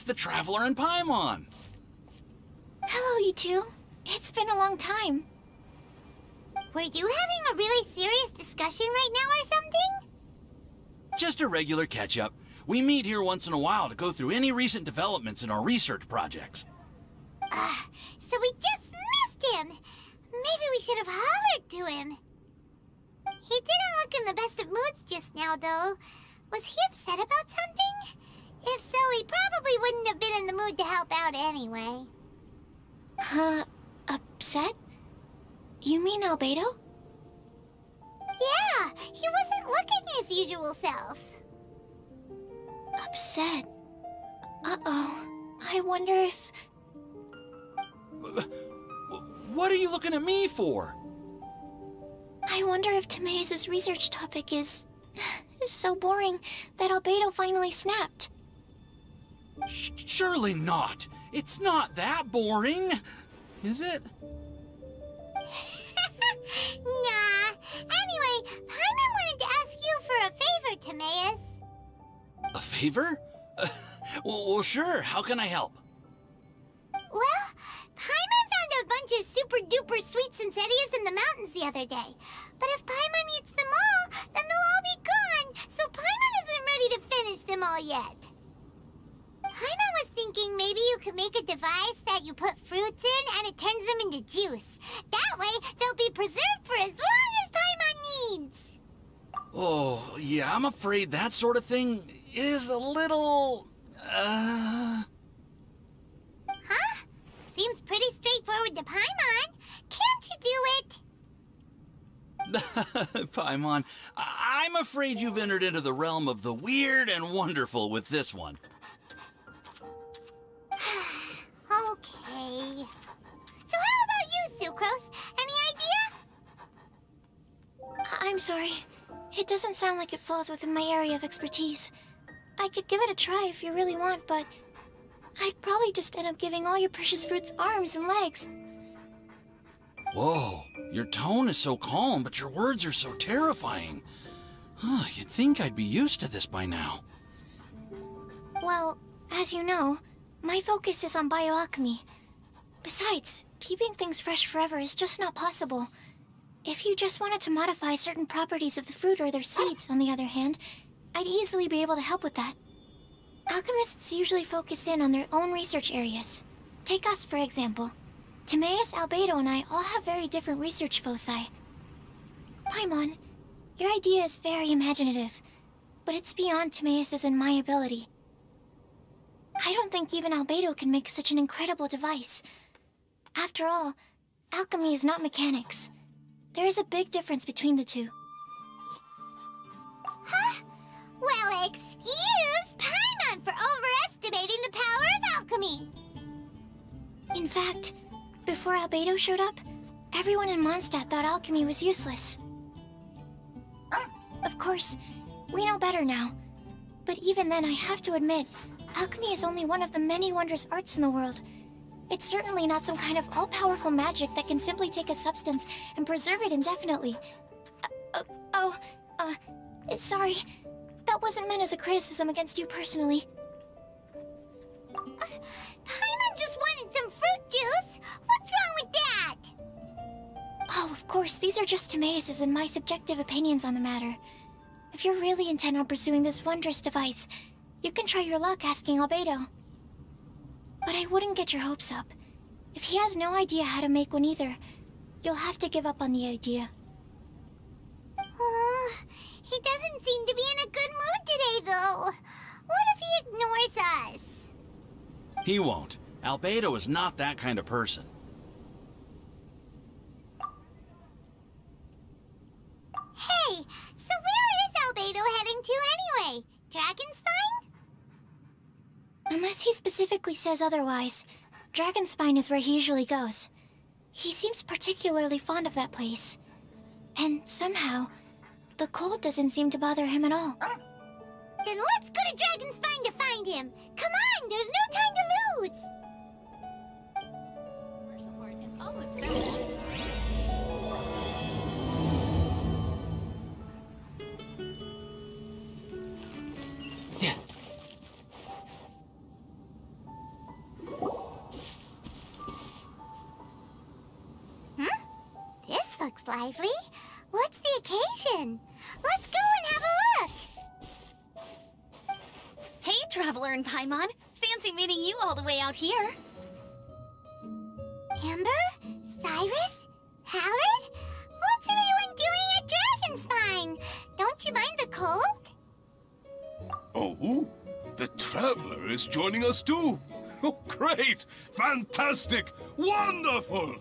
it's the Traveler and Paimon. Hello, you two. It's been a long time. Were you having a really serious discussion right now or something? Just a regular catch-up. We meet here once in a while to go through any recent developments in our research projects. So we just missed him. Maybe we should have hollered to him. He didn't look in the best of moods just now, though. Was he upset about something? If so, he probably wouldn't have been in the mood to help out anyway. Upset? You mean Albedo? Yeah, he wasn't looking his usual self. Upset? Uh-oh. I wonder if... What are you looking at me for? I wonder if Timaeus' research topic is so boring that Albedo finally snapped. Surely not. It's not that boring, is it? Nah. Anyway, Paimon wanted to ask you for a favor, Timaeus. A favor? Well, sure. How can I help? Well, Paimon found a bunch of super-duper sweet Sincerias in the mountains the other day. But if Paimon eats them all, then they'll all be gone, so Paimon isn't ready to finish them all yet. Paimon was thinking maybe you could make a device that you put fruits in and it turns them into juice. That way, they'll be preserved for as long as Paimon needs. Oh, yeah, I'm afraid that sort of thing is a little... Huh? Seems pretty straightforward to Paimon. Can't you do it? Paimon, I'm afraid you've entered into the realm of the weird and wonderful with this one. Okay. So how about you, Sucrose? Any idea? I'm sorry. It doesn't sound like it falls within my area of expertise. I could give it a try if you really want, but I'd probably just end up giving all your precious fruits arms and legs. Whoa, your tone is so calm, but your words are so terrifying. You'd think I'd be used to this by now. Well, as you know, my focus is on bioalchemy. Besides, keeping things fresh forever is just not possible. If you just wanted to modify certain properties of the fruit or their seeds, on the other hand, I'd easily be able to help with that. Alchemists usually focus in on their own research areas. Take us, for example. Timaeus, Albedo, and I all have very different research foci. Paimon, your idea is very imaginative, but it's beyond Timaeus' and my ability. I don't think even Albedo can make such an incredible device. After all, alchemy is not mechanics. There is a big difference between the two. Huh? Well, excuse Paimon for overestimating the power of alchemy. In fact, before Albedo showed up, everyone in Mondstadt thought alchemy was useless. Of course, we know better now. But even then, I have to admit, alchemy is only one of the many wondrous arts in the world. It's certainly not some kind of all-powerful magic that can simply take a substance and preserve it indefinitely. Sorry. That wasn't meant as a criticism against you personally. Paimon just wanted some fruit juice. What's wrong with that? Oh, of course, these are just Timaeus' and my subjective opinions on the matter. If you're really intent on pursuing this wondrous device, you can try your luck asking Albedo. But I wouldn't get your hopes up. If he has no idea how to make one either, you'll have to give up on the idea. He doesn't seem to be in a good mood today, though. What if he ignores us? He won't. Albedo is not that kind of person. Hey, so where is Albedo heading to anyway? Dragonspine? Unless he specifically says otherwise, Dragonspine is where he usually goes. He seems particularly fond of that place. And somehow, the cold doesn't seem to bother him at all. Then let's go to Dragonspine to find him. Come on, there's no time to lose. lively. What's the occasion? Let's go and have a look! Hey, Traveler and Paimon. Fancy meeting you all the way out here. Amber? Cyrus? Halid? What's everyone doing at Dragonspine? Don't you mind the cold? Oh? The Traveler is joining us too! Oh, great! Fantastic! Wonderful!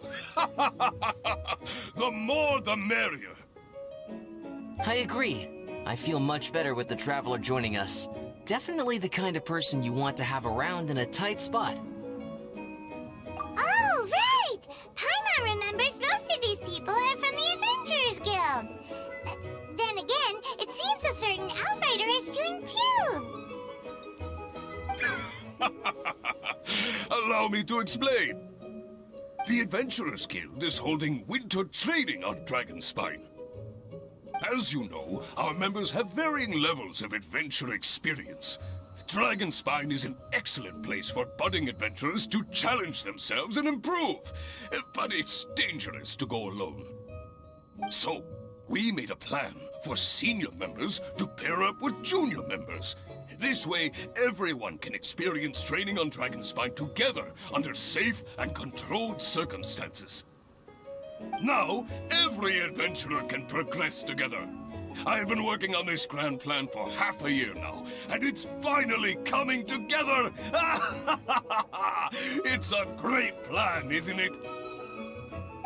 The more the merrier. I agree. I feel much better with the Traveler joining us. Definitely the kind of person you want to have around in a tight spot. Oh, right! Paimon remembers most of these people are from the Adventurers Guild. Then again, it seems a certain Outrider has joined too. Allow me to explain. The Adventurers Guild is holding winter training on Dragonspine. As you know, our members have varying levels of adventure experience. Dragonspine is an excellent place for budding adventurers to challenge themselves and improve, but it's dangerous to go alone. So, we made a plan for senior members to pair up with junior members. This way, everyone can experience training on Dragonspine together under safe and controlled circumstances. Now, every adventurer can progress together. I've been working on this grand plan for half a year now, and it's finally coming together! It's a great plan, isn't it?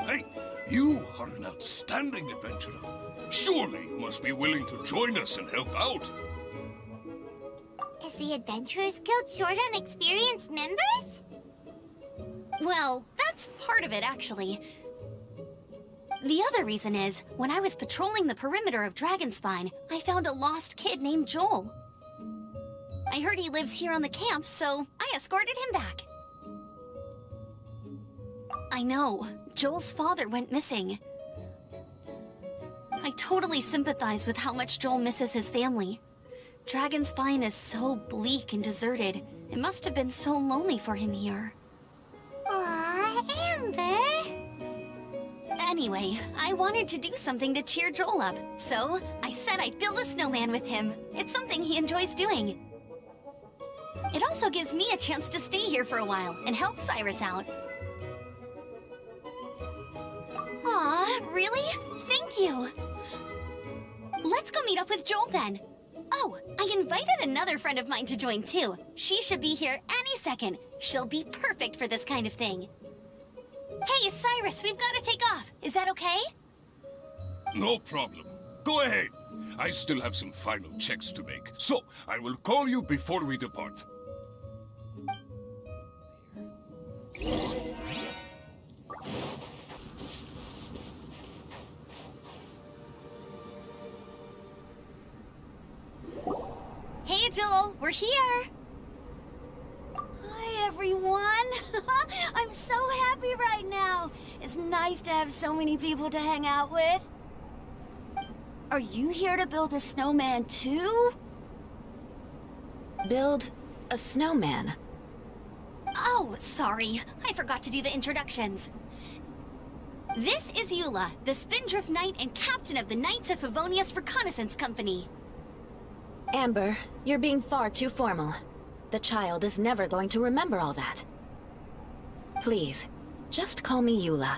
Hey, you are an outstanding adventurer. Surely you must be willing to join us and help out. Is the Adventurers Guild short on experienced members? Well, that's part of it, actually. The other reason is, when I was patrolling the perimeter of Dragonspine, I found a lost kid named Joel. I heard he lives here on the camp, so I escorted him back. I know, Joel's father went missing. I totally sympathize with how much Joel misses his family. Dragonspine is so bleak and deserted. It must have been so lonely for him here. Aw, Amber! Anyway, I wanted to do something to cheer Joel up, so I said I'd build a snowman with him. It's something he enjoys doing. It also gives me a chance to stay here for a while and help Cyrus out. Aw, really? Thank you! Let's go meet up with Joel then. Oh, I invited another friend of mine to join too. She should be here any second. She'll be perfect for this kind of thing. Hey, Cyrus, we've got to take off. Is that okay? No problem. Go ahead. I still have some final checks to make, so I will call you before we depart. Hey, Joel, we're here. Hi, everyone. I'm so happy right now. It's nice to have so many people to hang out with. Are you here to build a snowman too? Build a snowman? Oh, sorry. I forgot to do the introductions. This is Eula, the Spindrift Knight and captain of the Knights of Favonius Reconnaissance Company. Amber, you're being far too formal. The child is never going to remember all that. Please, just call me Eula.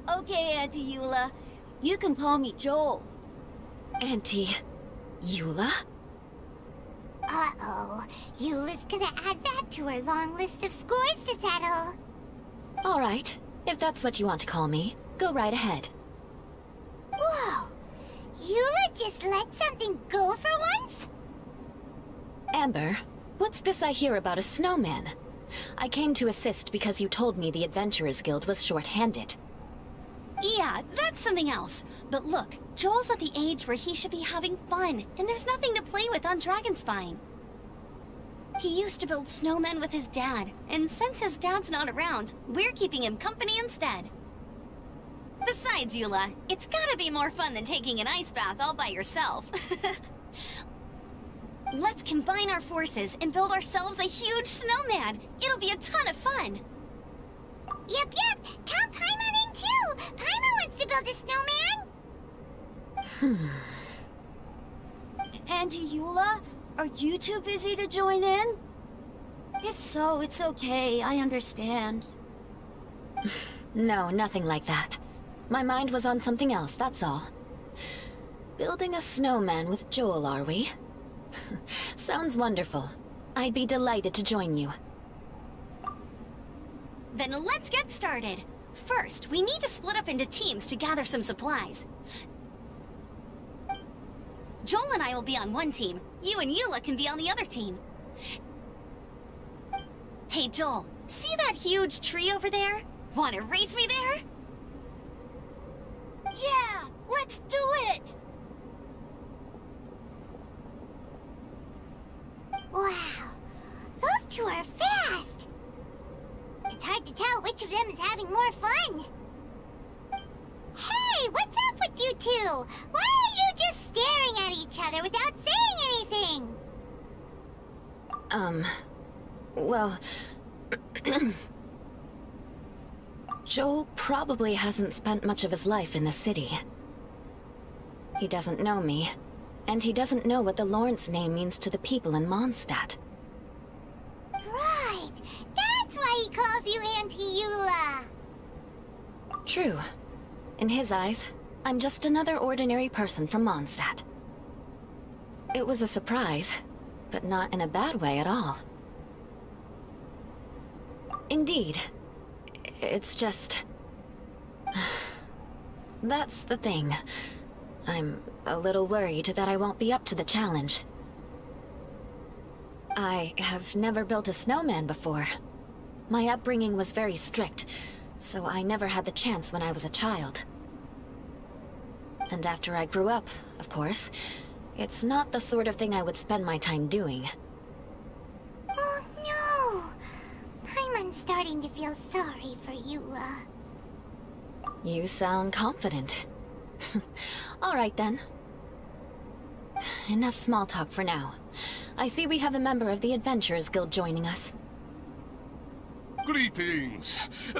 Okay, Auntie Eula. You can call me Joel. Auntie Eula? Uh-oh. Eula's gonna add that to her long list of scores to settle. All right, if that's what you want to call me, go right ahead. Whoa! Eula just let something go for once? Amber, what's this I hear about a snowman? I came to assist because you told me the Adventurers Guild was short-handed. Yeah, that's something else. But look, Joel's at the age where he should be having fun, and there's nothing to play with on Dragonspine. He used to build snowmen with his dad, and since his dad's not around, we're keeping him company instead. Besides, Eula, it's gotta be more fun than taking an ice bath all by yourself. Let's combine our forces and build ourselves a huge snowman. It'll be a ton of fun. Yep. Count Paimon in too. Paimon wants to build a snowman! Auntie Eula, are you too busy to join in? If so, it's okay. I understand. No, nothing like that. My mind was on something else, that's all. Building a snowman with Joel, are we? Sounds wonderful. I'd be delighted to join you. Then let's get started. First, we need to split up into teams to gather some supplies. Joel and I will be on one team. You and Eula can be on the other team. Hey, Joel, see that huge tree over there? Wanna race me there? Yeah, let's do it! Wow, those two are fast! It's hard to tell which of them is having more fun. Hey, what's up with you two? Why are you just staring at each other without saying anything? Well... Joel probably hasn't spent much of his life in the city. He doesn't know me, and he doesn't know what the Lawrence name means to the people in Mondstadt. Right, that's why he calls you Auntie Eula. True. In his eyes, I'm just another ordinary person from Mondstadt. It was a surprise, but not in a bad way at all. Indeed. It's just... That's the thing. I'm a little worried that I won't be up to the challenge. I have never built a snowman before. My upbringing was very strict, so I never had the chance when I was a child. And after I grew up, of course, it's not the sort of thing I would spend my time doing. Oh no! Paimon's starting to feel sorry for Eula. You sound confident. All right then. Enough small talk for now. I see we have a member of the Adventurers Guild joining us. Greetings.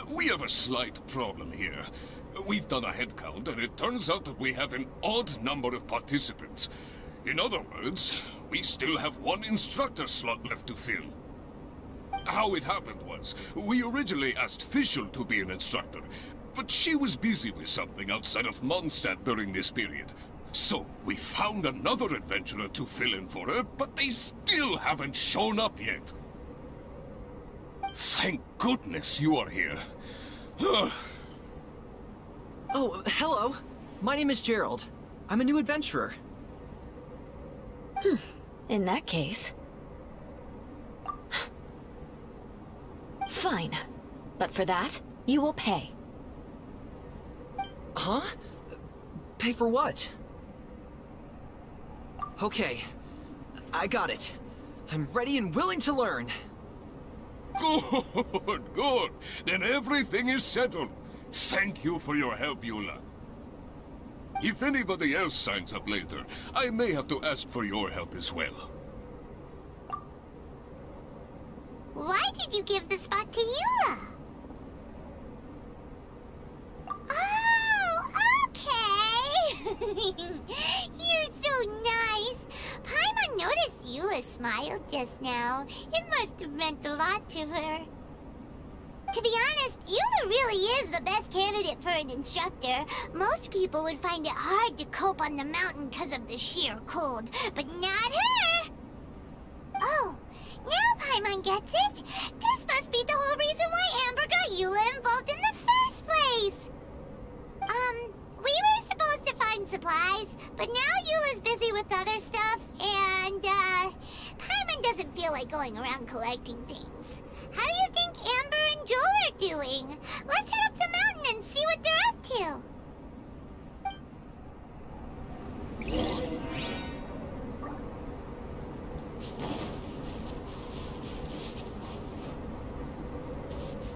We have a slight problem here. We've done a head count, and it turns out that we have an odd number of participants. In other words, we still have one instructor slot left to fill. How it happened was, we originally asked Fischl to be an instructor, but she was busy with something outside of Mondstadt during this period. So, we found another adventurer to fill in for her, but they still haven't shown up yet. Thank goodness you are here. Oh, hello. My name is Gerald. I'm a new adventurer. In that case... Fine. But for that, you will pay. Huh? Pay for what? Okay. I got it. I'm ready and willing to learn. Good, good. Then everything is settled. Thank you for your help, Eula. If anybody else signs up later, I may have to ask for your help as well. Why did you give the spot to Eula? Oh, okay! You're so nice! Paimon noticed Eula smiled just now. It must have meant a lot to her. To be honest, Eula really is the best candidate for an instructor. Most people would find it hard to cope on the mountain because of the sheer cold, but not her! Oh, now Paimon gets it. This must be the whole reason why Amber got Eula involved in the first place. We were supposed to find supplies, but now Eula's busy with other stuff, and, Paimon doesn't feel like going around collecting things. How do you think Amber and Joel are doing? Let's head up the mountain and see what they're up to.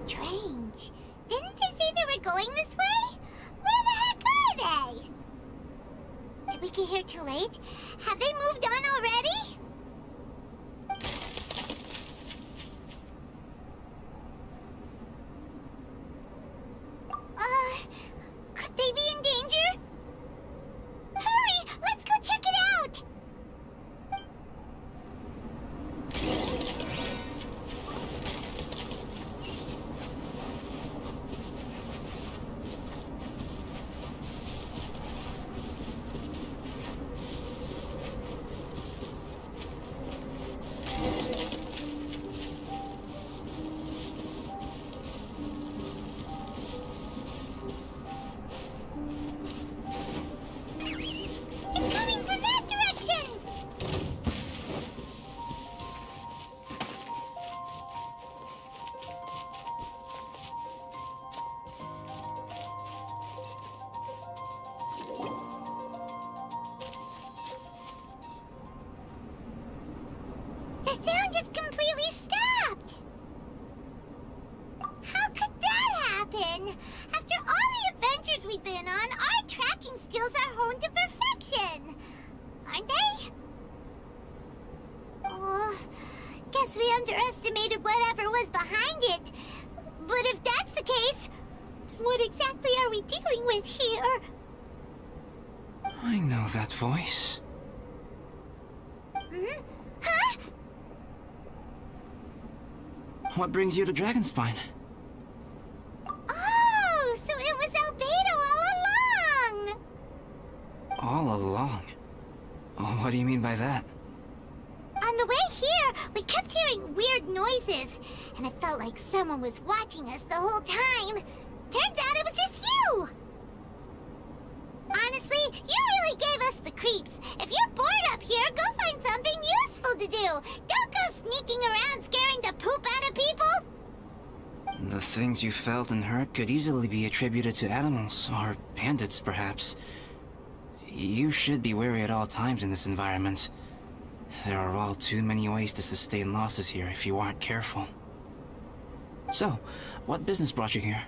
Strange. Didn't they say they were going this way? Where the heck are they? Did we get here too late? Have they moved on already? underestimated whatever was behind it. But if that's the case, then what exactly are we dealing with here? I know that voice. Hmm? Huh? What brings you to Dragonspine? Oh, so it was Albedo all along! All along? Oh, what do you mean by that? On the way here, we kept hearing weird noises, and it felt like someone was watching us the whole time. Turns out it was just you! Honestly, you really gave us the creeps. If you're bored up here, go find something useful to do. Don't go sneaking around scaring the poop out of people. The things you felt and heard could easily be attributed to animals, or bandits, perhaps. You should be wary at all times in this environment. There are all too many ways to sustain losses here if you aren't careful. So, what business brought you here?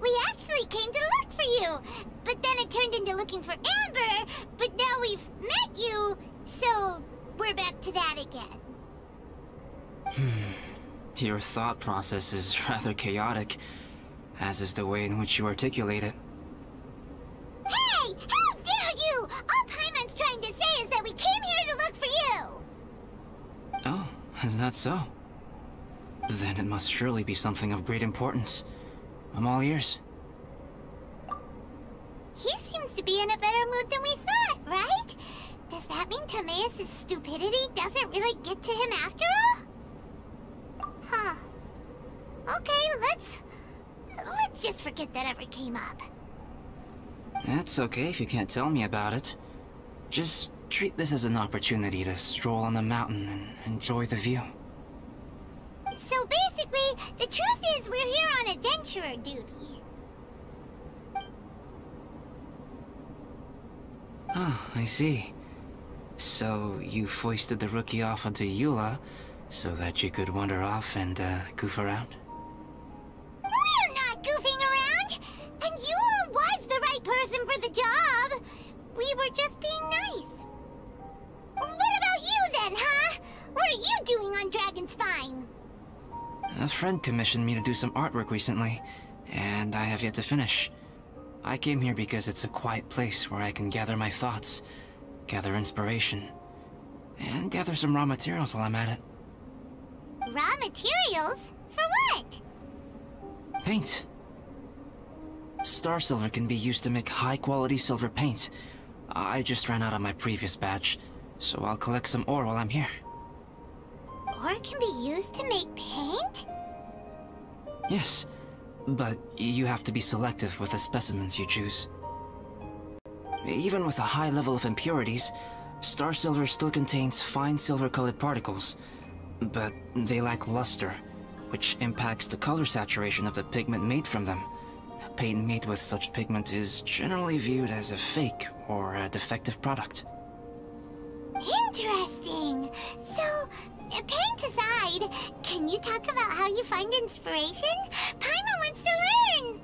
We actually came to look for you, but then it turned into looking for Amber, but now we've met you, so we're back to that again. Your thought process is rather chaotic, as is the way in which you articulate it. Hey! How dare you! All Paimon's trying to say is that we came here to look for you! Oh, is that so? Then it must surely be something of great importance. I'm all ears. He seems to be in a better mood than we thought, right? Does that mean Timaeus' stupidity doesn't really get to him after all? Huh. Okay, let's just forget that ever came up. That's okay if you can't tell me about it. Just treat this as an opportunity to stroll on the mountain and enjoy the view. So basically, the truth is we're here on adventurer duty. Ah, I see. So you foisted the rookie off onto Eula so that you could wander off and goof around? We're not goofing around! And Eula was the right person for the job! We were just being nice. What about you then, huh? What are you doing on Dragonspine? A friend commissioned me to do some artwork recently, and I have yet to finish. I came here because it's a quiet place where I can gather my thoughts, gather inspiration, and gather some raw materials while I'm at it. Raw materials? For what? Paint. Star silver can be used to make high-quality silver paint. I just ran out of my previous batch, so I'll collect some ore while I'm here. Ore can be used to make paint? Yes, but you have to be selective with the specimens you choose. Even with a high level of impurities, star silver still contains fine silver-colored particles, but they lack luster, which impacts the color saturation of the pigment made from them. Paint made with such pigment is generally viewed as a fake or a defective product. Interesting. So, paint aside, can you talk about how you find inspiration? Paimon wants to learn!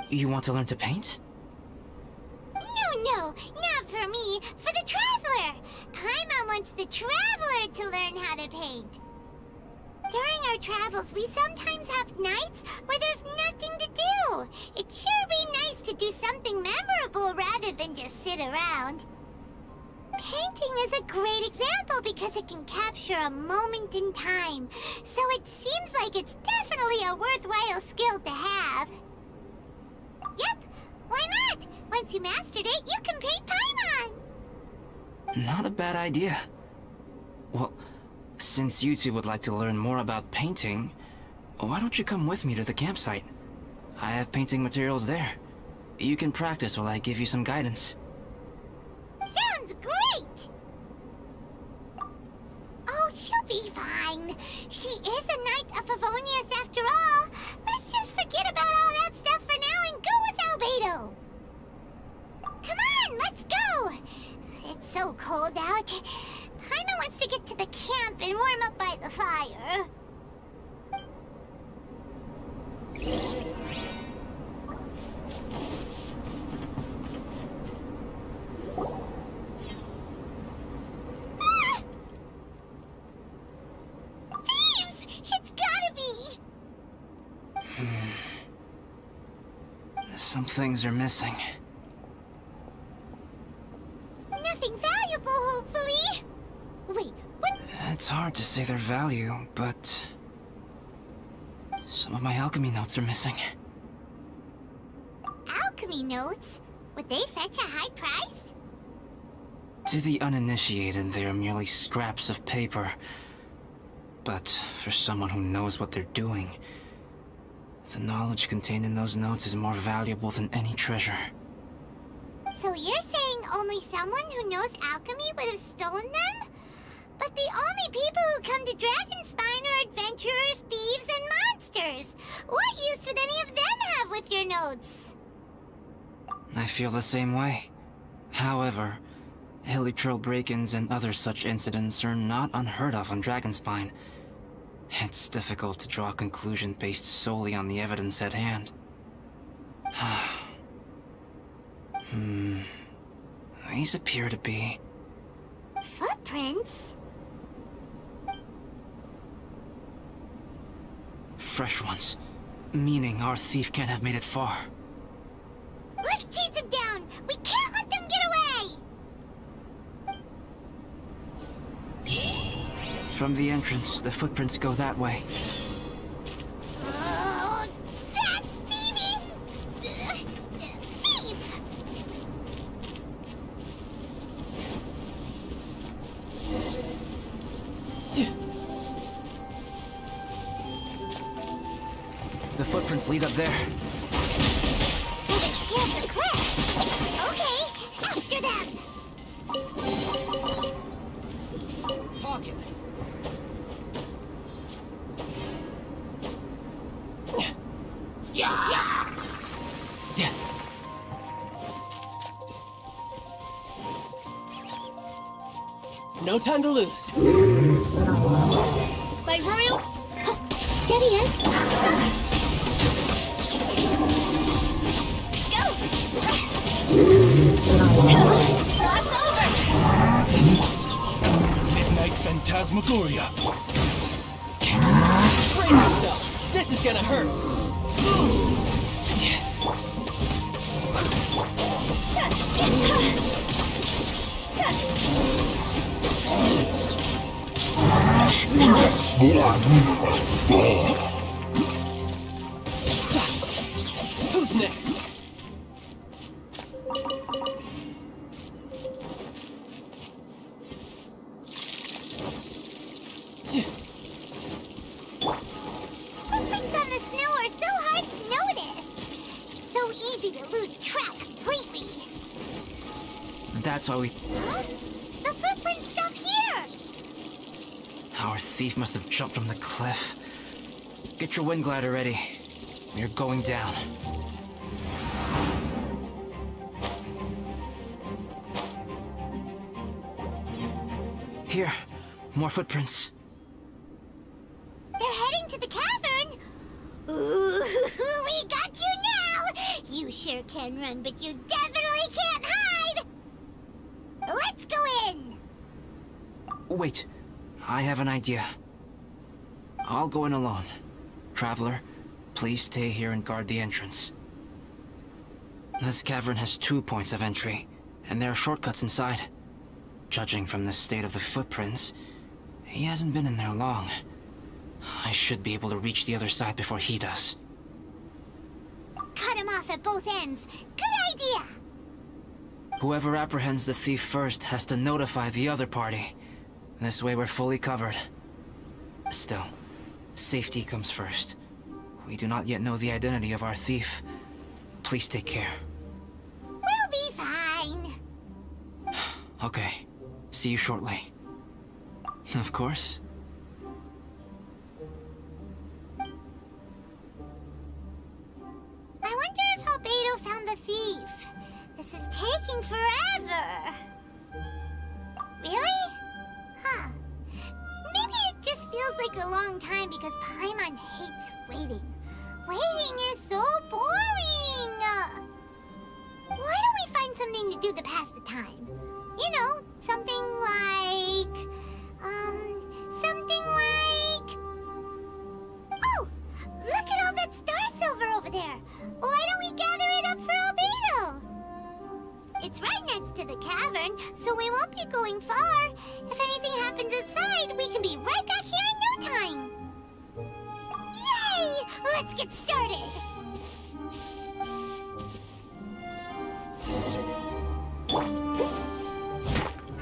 You want to learn to paint? No, not for me. For the Traveler! Paimon wants the Traveler to learn how to paint. During our travels, we sometimes have nights where there's nothing to do. It'd sure be nice to do something memorable rather than just sit around. Painting is a great example because it can capture a moment in time, so it seems like it's definitely a worthwhile skill to have. Yep, why not? Once you mastered it, you can paint Paimon! Not a bad idea. Well, since you two would like to learn more about painting, why don't you come with me to the campsite? I have painting materials there. You can practice while I give you some guidance. Sounds great! Oh, she'll be fine. She is a Knight of Favonius after all. Let's just forget about all that stuff for now and go with Albedo. Come on, let's go! It's so cold out. Paimon wants to get to the camp and warm up by the fire. Some things are missing. Nothing valuable, hopefully. Wait, what? It's hard to say their value, but... some of my alchemy notes are missing. Alchemy notes? Would they fetch a high price? To the uninitiated, they are merely scraps of paper. But for someone who knows what they're doing, the knowledge contained in those notes is more valuable than any treasure. So you're saying only someone who knows alchemy would have stolen them? But the only people who come to Dragonspine are adventurers, thieves, and monsters. What use would any of them have with your notes? I feel the same way. However, hilly trail break-ins and other such incidents are not unheard of on Dragonspine. It's difficult to draw a conclusion based solely on the evidence at hand. These appear to be... footprints? fresh ones. Meaning our thief can't have made it far. Let's chase him down! We can't let them get away! From the entrance, the footprints go that way. Oh, that thieving... thief! The footprints lead up there. So they scaled the cliff. Okay, after them! Talking. No time to lose. By Royal... Steady us. Go! Cross over! Midnight Phantasmagoria. Brace yourself. This is gonna hurt. Who's next? Footprints on the snow are so hard to notice. So easy to lose track completely. That's why we... Huh? The footprints stop here! Our thief must have jumped from the cliff. Get your wind glider ready. We're going down. Here, more footprints. They're heading to the cavern! Ooh, we got you now! You sure can run, but you definitely can't hide! Let's go in! Wait, I have an idea. I'll go in alone. Traveler, please stay here and guard the entrance. This cavern has 2 points of entry, and there are shortcuts inside. Judging from the state of the footprints, he hasn't been in there long. I should be able to reach the other side before he does. Cut him off at both ends. Good idea! Whoever apprehends the thief first has to notify the other party. This way we're fully covered. Still, safety comes first. We do not yet know the identity of our thief. Please take care. We'll be fine. Okay. See you shortly. Of course. I wonder if Albedo found the thief. This is taking forever. Really? Huh. Maybe it just feels like a long time because Paimon hates waiting. Waiting is so boring! Why don't we find something to do to pass the time? You know, something like... Oh! Look at all that star silver over there! Why don't we gather it up for get started.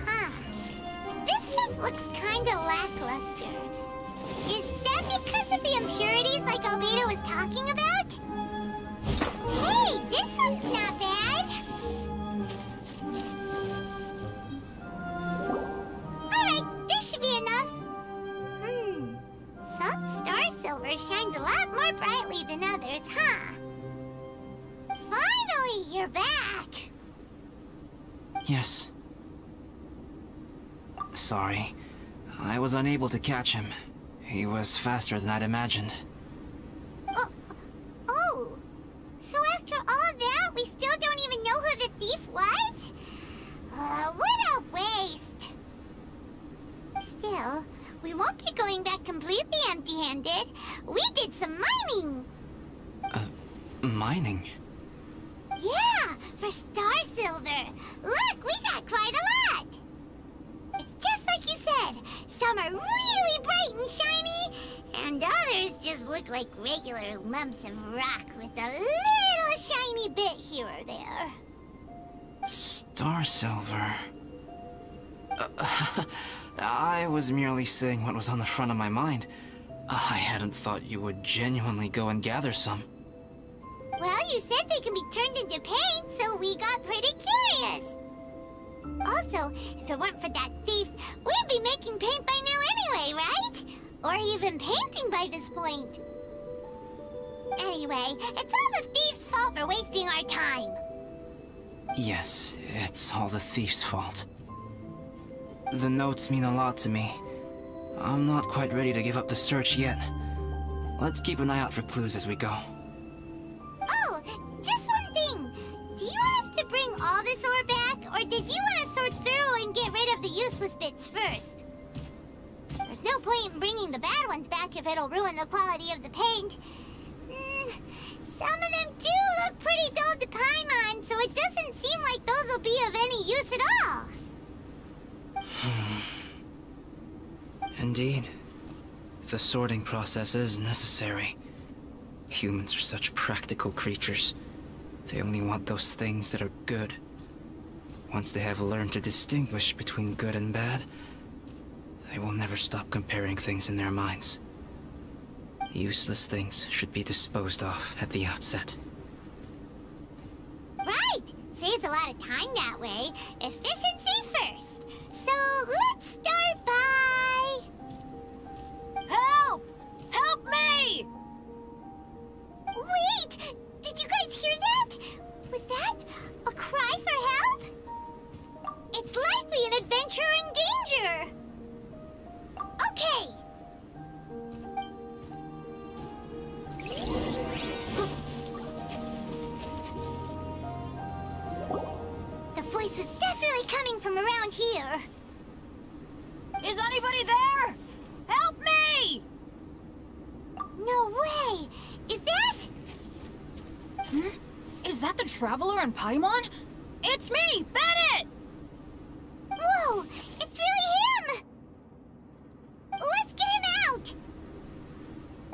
Huh. This stuff looks kinda lackluster. Is that because of the impurities like Albedo was talking about? Hey, this one's not bad. Alright, this should be enough. Some star silver shines a lot more brightly than others, huh? Finally, you're back. Yes. Sorry. I was unable to catch him. He was faster than I'd imagined. Oh. So after all that, we still don't even know who the thief was? What a waste. Still, we won't be going back completely empty-handed. We did some mining. Mining? Yeah, for star silver. Look, we got quite a lot. It's just like you said. Some are really bright and shiny, and others just look like regular lumps of rock with a little shiny bit here or there. Star silver. I was merely saying what was on the front of my mind. I hadn't thought you would genuinely go and gather some. Well, you said they can be turned into paint, so we got pretty curious. Also, if it weren't for that thief, we'd be making paint by now anyway, right? Or even painting by this point. Anyway, it's all the thief's fault for wasting our time. Yes, it's all the thief's fault. The notes mean a lot to me. I'm not quite ready to give up the search yet. Let's keep an eye out for clues as we go. Oh, just one thing. Do you want us to bring all this ore back, or did you want to sort through and get rid of the useless bits first? There's no point in bringing the bad ones back if it'll ruin the quality of the paint. Some of them do look pretty dull to Paimon, so it doesn't seem like those will be of any use at all. Indeed. The sorting process is necessary. Humans are such practical creatures. They only want those things that are good. Once they have learned to distinguish between good and bad, they will never stop comparing things in their minds. Useless things should be disposed of at the outset. Right! Saves a lot of time that way. Efficiency first. So let's start by... Help! Help me! Wait! Did you guys hear that? Was that a cry for help? It's likely an adventurer in danger. Okay. The voice was definitely coming from around here. Is anybody there? Help me! No way! Is that... Is that the Traveler in Paimon? It's me, Bennett! Whoa! It's really him! Let's get him out!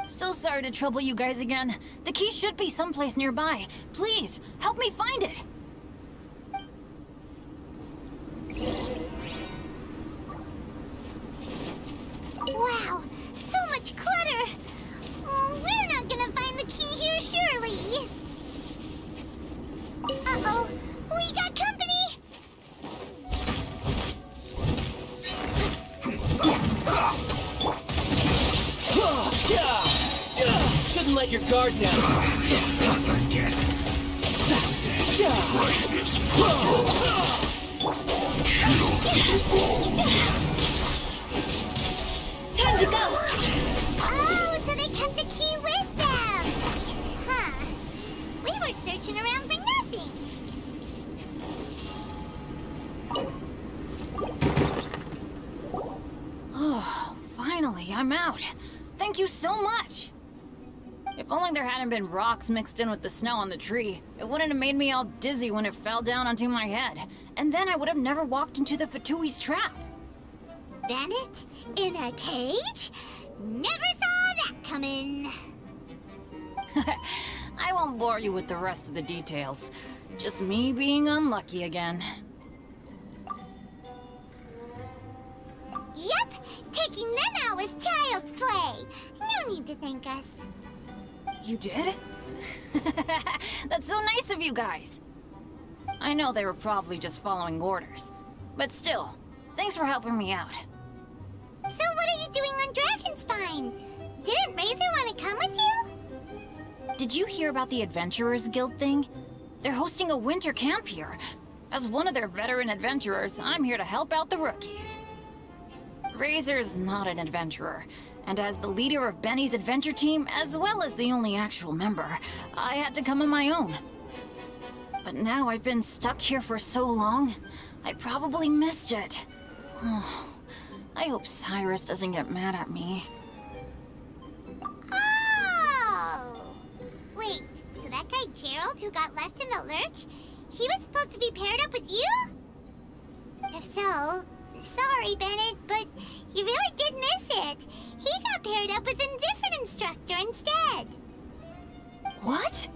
So sorry to trouble you guys again. The key should be someplace nearby. Please, help me find it. Wow, so much clutter! Oh, we're not gonna find the key here, surely! Uh-oh, we got company! Shouldn't let your guard down. I guess this is it. Freshness puzzle. Chill to the bone. Time to go! Oh, so they kept the key with them! Huh. We were searching around for nothing. Oh, finally, I'm out. Thank you so much. If only there hadn't been rocks mixed in with the snow on the tree, it wouldn't have made me all dizzy when it fell down onto my head. And then I would have never walked into the Fatui's trap. Bennett? In a cage? Never saw that coming. I won't bore you with the rest of the details. Just me being unlucky again. Yep, taking them out was child's play. No need to thank us. You did? That's so nice of you guys. I know they were probably just following orders, but still, thanks for helping me out. So what are you doing on Dragonspine? Didn't Razor want to come with you? Did you hear about the Adventurers Guild thing? They're hosting a winter camp here. As one of their veteran adventurers, I'm here to help out the rookies. Razor's not an adventurer, and as the leader of Benny's adventure team, as well as the only actual member, I had to come on my own. But now I've been stuck here for so long, I probably missed it. Oh, I hope Cyrus doesn't get mad at me. Oh! Wait, so that guy Gerald who got left in the lurch, he was supposed to be paired up with you? If so, sorry, Bennett, but you really did miss it. He got paired up with a different instructor instead. What?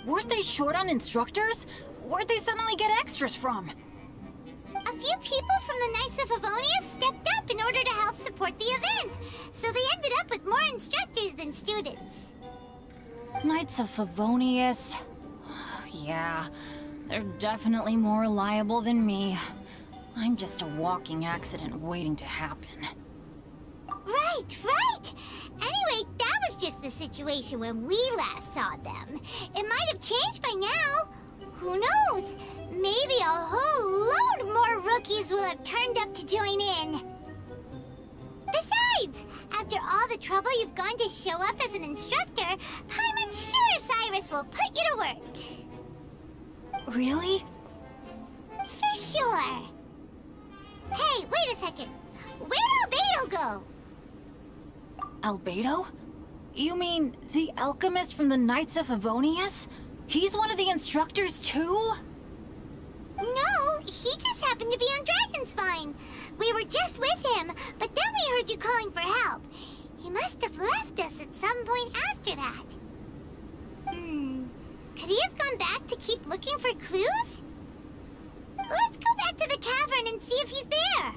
Weren't they short on instructors? Where'd they suddenly get extras from? A few people from the Knights of Favonius stepped up in order to help support the event, so they ended up with more instructors than students. Knights of Favonius? Yeah, they're definitely more reliable than me. I'm just a walking accident waiting to happen. Right, right! Anyway, that was just the situation when we last saw them. It might have changed by now. Who knows? Maybe a whole load more rookies will have turned up to join in. Besides, after all the trouble you've gone to show up as an instructor, I'm sure Cyrus will put you to work. Really? For sure. Hey, wait a second. Where'd Albedo go? Albedo? You mean the alchemist from the Knights of Favonius? He's one of the instructors too? No, he just happened to be on Dragonspine. We were just with him, but then we heard you calling for help. He must have left us at some point after that. Could he have gone back to keep looking for clues? Let's go back to the cavern and see if he's there.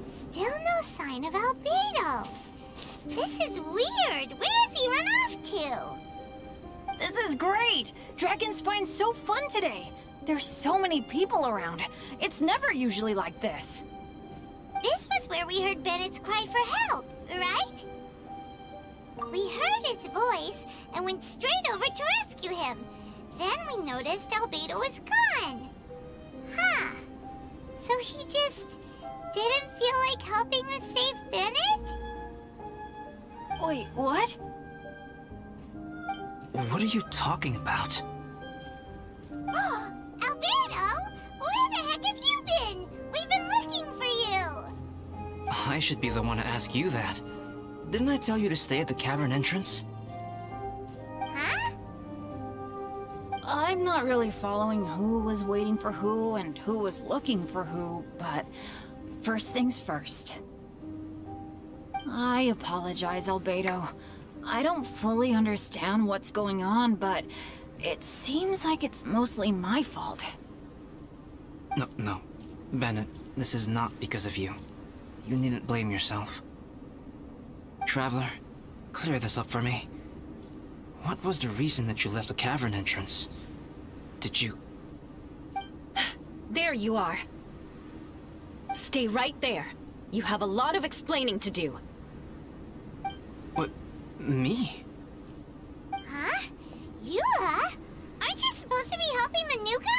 Still no sign of Albedo. This is weird. Where has he run off to? This is great! Dragonspine's so fun today! There's so many people around. It's never usually like this. This was where we heard Bennett's cry for help, right? We heard his voice and went straight over to rescue him. Then we noticed Albedo was gone. Huh. So he just didn't feel like helping us save Bennett? Wait, what? What are you talking about? Albedo? Where the heck have you been? We've been looking for you. I should be the one to ask you that. Didn't I tell you to stay at the cavern entrance? Huh? I'm not really following who was waiting for who and who was looking for who, but first things first. I apologize, Albedo. I don't fully understand what's going on, but it seems like it's mostly my fault. No. Bennett, this is not because of you. You needn't blame yourself. Traveler, clear this up for me. What was the reason that you left the cavern entrance? Did you... There you are. Stay right there. You have a lot of explaining to do. What? Me? Huh? Eula? Aren't you supposed to be helping the new guy?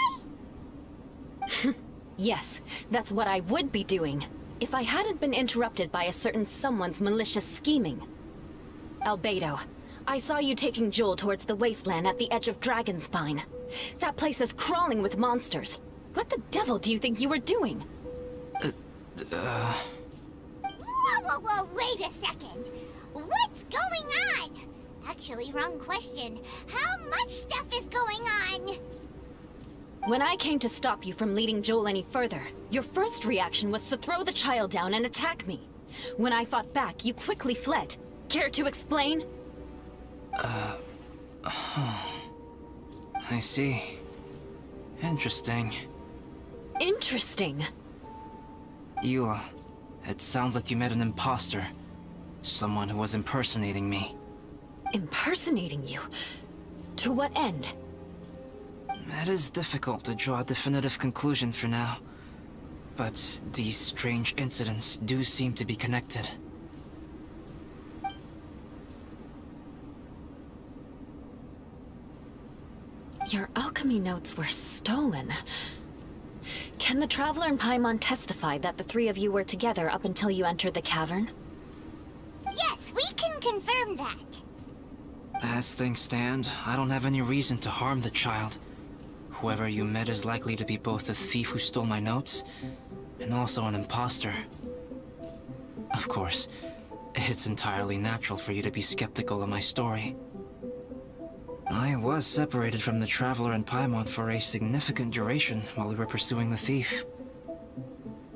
Yes, that's what I would be doing, if I hadn't been interrupted by a certain someone's malicious scheming. Albedo, I saw you taking Joel towards the wasteland at the edge of Dragonspine. That place is crawling with monsters. What the devil do you think you were doing? Whoa, wait a second. What's going on? Actually, wrong question. How much stuff is going on? When I came to stop you from leading Joel any further, your first reaction was to throw the child down and attack me. When I fought back, you quickly fled. Care to explain? I see. Interesting. Interesting? Eula, it sounds like you met an imposter. Someone who was impersonating me. Impersonating you? To what end? It is difficult to draw a definitive conclusion for now. But these strange incidents do seem to be connected. Your alchemy notes were stolen. Can the Traveler and Paimon testify that the three of you were together up until you entered the cavern? Yes, we can confirm that. As things stand, I don't have any reason to harm the child. Whoever you met is likely to be both the thief who stole my notes, and also an imposter. Of course, it's entirely natural for you to be skeptical of my story. I was separated from the Traveler and Paimon for a significant duration while we were pursuing the thief.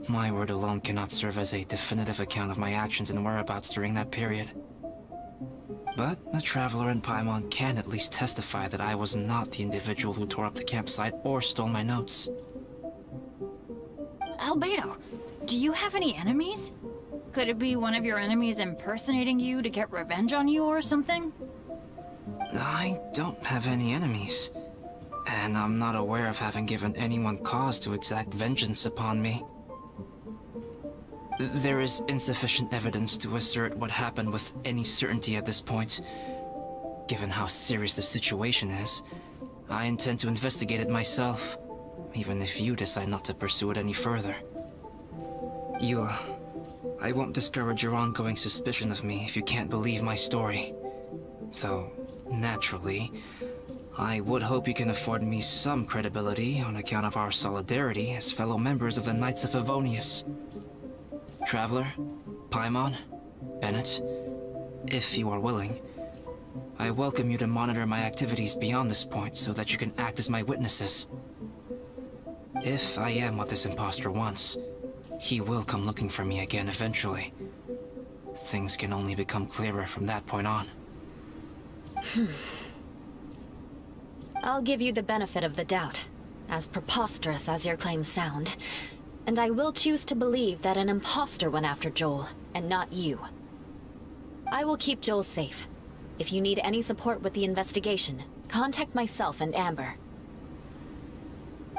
My word alone cannot serve as a definitive account of my actions and whereabouts during that period. But the Traveler and Paimon can at least testify that I was not the individual who tore up the campsite or stole my notes. Albedo, do you have any enemies? Could it be one of your enemies impersonating you to get revenge on you or something? I don't have any enemies, and I'm not aware of having given anyone cause to exact vengeance upon me. There is insufficient evidence to assert what happened with any certainty at this point. Given how serious the situation is, I intend to investigate it myself, even if you decide not to pursue it any further. Eula, I won't discourage your ongoing suspicion of me if you can't believe my story. Though, naturally, I would hope you can afford me some credibility on account of our solidarity as fellow members of the Knights of Favonius. Traveler, Paimon, Bennett, if you are willing, I welcome you to monitor my activities beyond this point so that you can act as my witnesses. If I am what this imposter wants, he will come looking for me again eventually. Things can only become clearer from that point on. I'll give you the benefit of the doubt, as preposterous as your claims sound. And I will choose to believe that an imposter went after Joel, and not you. I will keep Joel safe. If you need any support with the investigation, contact myself and Amber.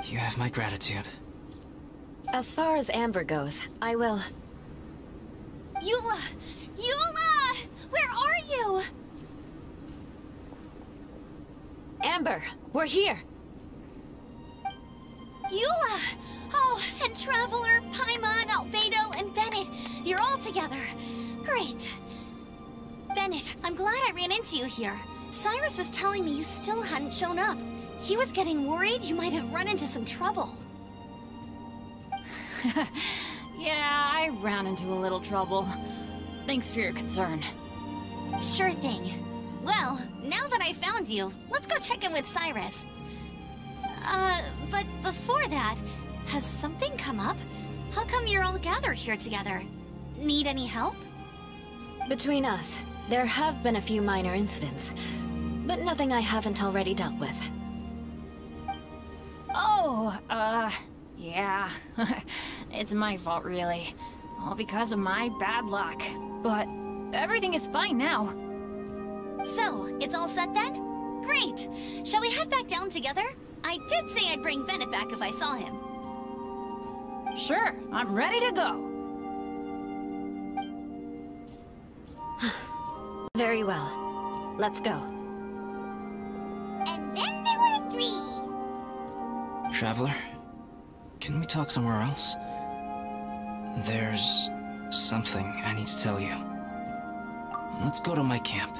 You have my gratitude. As far as Amber goes, I will... Eula! Eula! Where are you? Amber, we're here! Eula! Oh, and Traveler, Paimon, Albedo, and Bennett. You're all together. Great. Bennett, I'm glad I ran into you here. Cyrus was telling me you still hadn't shown up. He was getting worried you might have run into some trouble. Yeah, I ran into a little trouble. Thanks for your concern. Sure thing. Well, now that I found you, let's go check in with Cyrus. But before that, has something come up? How come you're all gathered here together? Need any help? Between us, there have been a few minor incidents, but nothing I haven't already dealt with. Oh, yeah. It's my fault, really. All because of my bad luck. But everything is fine now. So, it's all set then? Great! Shall we head back down together? I did say I'd bring Bennett back if I saw him. Sure, I'm ready to go. Very well. Let's go. And then there were 3. Traveler, can we talk somewhere else? There's something I need to tell you. Let's go to my camp.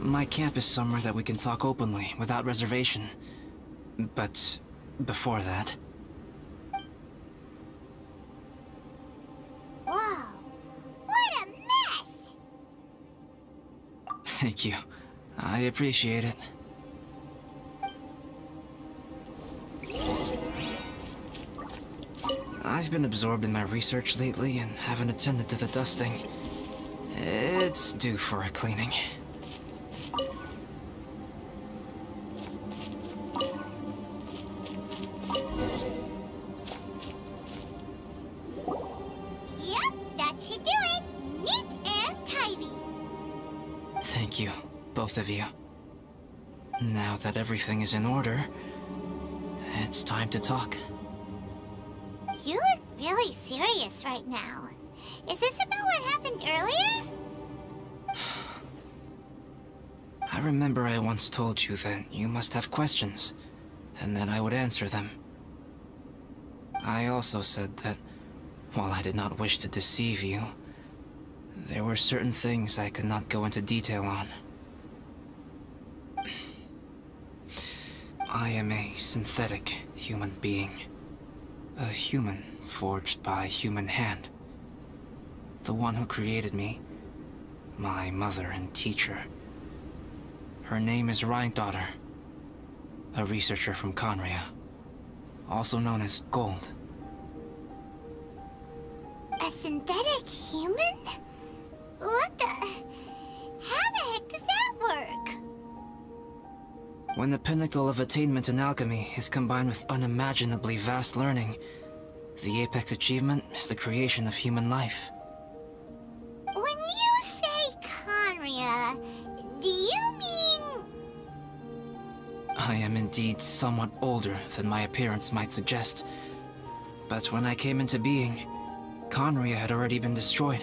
My camp is somewhere that we can talk openly, without reservation. But before that... Whoa! What a mess! Thank you. I appreciate it. I've been absorbed in my research lately and haven't attended to the dusting. It's due for a cleaning. Yep, that should do it. Neat and tidy. Thank you, both of you. Now that everything is in order, it's time to talk. You look really serious right now. Is this about what happened earlier? I remember I once told you that you must have questions, and that I would answer them. I also said that, while I did not wish to deceive you, there were certain things I could not go into detail on. I am a synthetic human being. A human forged by human hand. The one who created me, my mother and teacher. Her name is Rheindotter, a researcher from Conria, also known as Gold. A synthetic human? What the... How the heck does that work? When the pinnacle of attainment in alchemy is combined with unimaginably vast learning, the apex achievement is the creation of human life. When you say Conria, do you mean... I am indeed somewhat older than my appearance might suggest. But when I came into being, Conria had already been destroyed.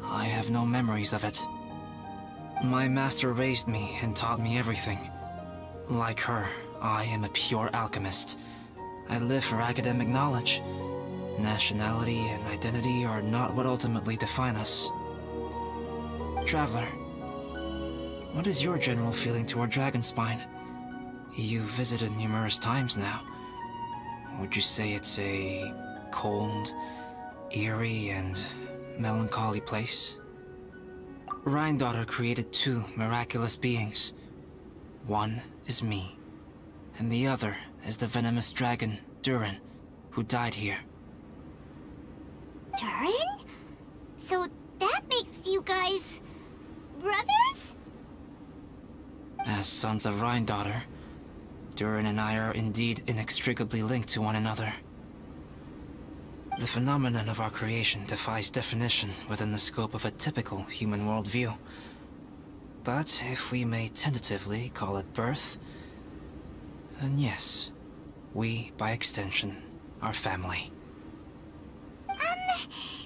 I have no memories of it. My master raised me and taught me everything. Like her, I am a pure alchemist. I live for academic knowledge. Nationality and identity are not what ultimately define us. Traveler, what is your general feeling toward Dragonspine? You've visited numerous times now. Would you say it's a cold, eerie, and melancholy place? Rheindotter created two miraculous beings. One is me, and the other is the venomous dragon, Durin, who died here. Durin? So that makes you guys... brothers? As sons of Rheindotter, Durin and I are indeed inextricably linked to one another. The phenomenon of our creation defies definition within the scope of a typical human worldview. But if we may tentatively call it birth, then yes, we, by extension, are family.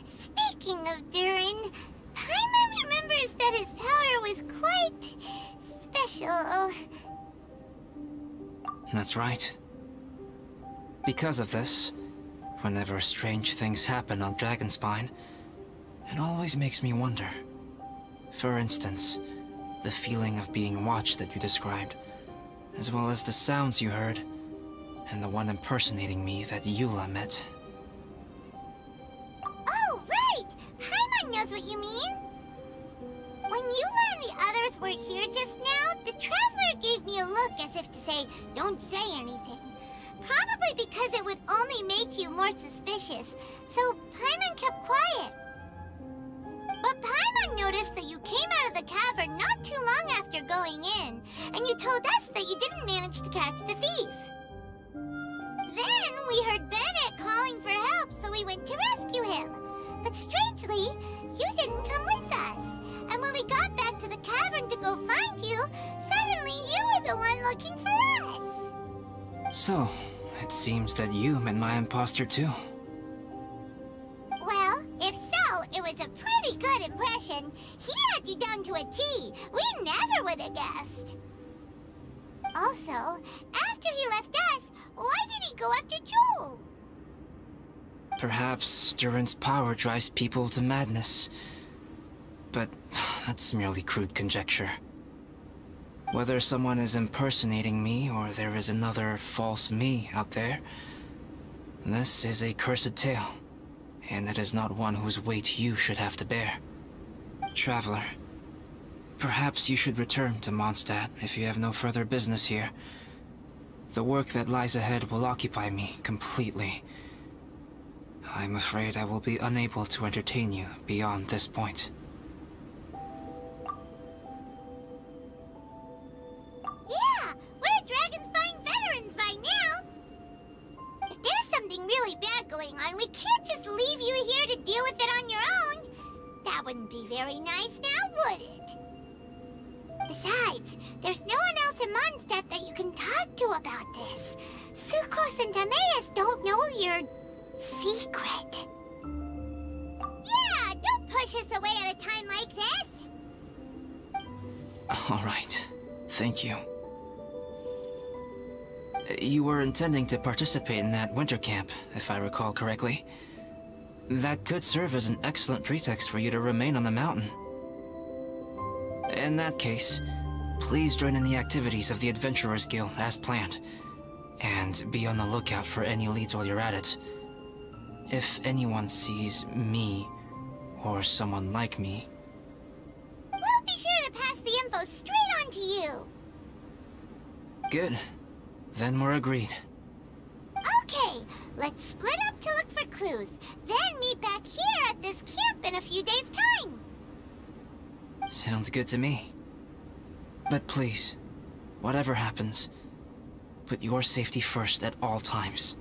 Speaking of Durin, Paimon remembers that his power was quite... special. That's right. Because of this, whenever strange things happen on Dragonspine, it always makes me wonder. For instance, the feeling of being watched that you described, as well as the sounds you heard, and the one impersonating me that Eula met. Oh, right! Paimon knows what you mean! When Eula and the others were here just now, the Traveler gave me a look as if to say, don't say anything. Probably because it would only make you more suspicious, so Paimon kept quiet. But Paimon noticed that you came out of the cavern not too long after going in, and you told us that you didn't manage to catch the thief. Then we heard Bennett calling for help, so we went to rescue him. But strangely, you didn't come with us. And when we got back to the cavern to go find you, suddenly you were the one looking for us. So, it seems that you met my imposter too. Well, if so, it was a pretty good impression. He had you down to a T. We never would have guessed. Also, after he left us, why did he go after Joel? Perhaps Durin's power drives people to madness. But that's merely crude conjecture. Whether someone is impersonating me or there is another false me out there, this is a cursed tale, and it is not one whose weight you should have to bear. Traveler, perhaps you should return to Mondstadt if you have no further business here. The work that lies ahead will occupy me completely. I'm afraid I will be unable to entertain you beyond this point. Yeah, we're Dragonspine veterans by now. If there's something really bad going on, we can't just leave you here to deal with it on your own. That wouldn't be very nice now, would it? Besides, there's no one else in Mondstadt that you can talk to about this. Sucrose and Timaeus don't know your secret. Yeah, don't push us away at a time like this. All right. Thank you. You were intending to participate in that winter camp, if I recall correctly. That could serve as an excellent pretext for you to remain on the mountain. In that case, please join in the activities of the Adventurers Guild as planned, and be on the lookout for any leads while you're at it. If anyone sees me, or someone like me... We'll be sure to pass the info straight on to you! Good. Then we're agreed. Okay, let's split up to look for clues, then meet back here at this camp in a few days' time! Sounds good to me. But please, whatever happens, put your safety first at all times.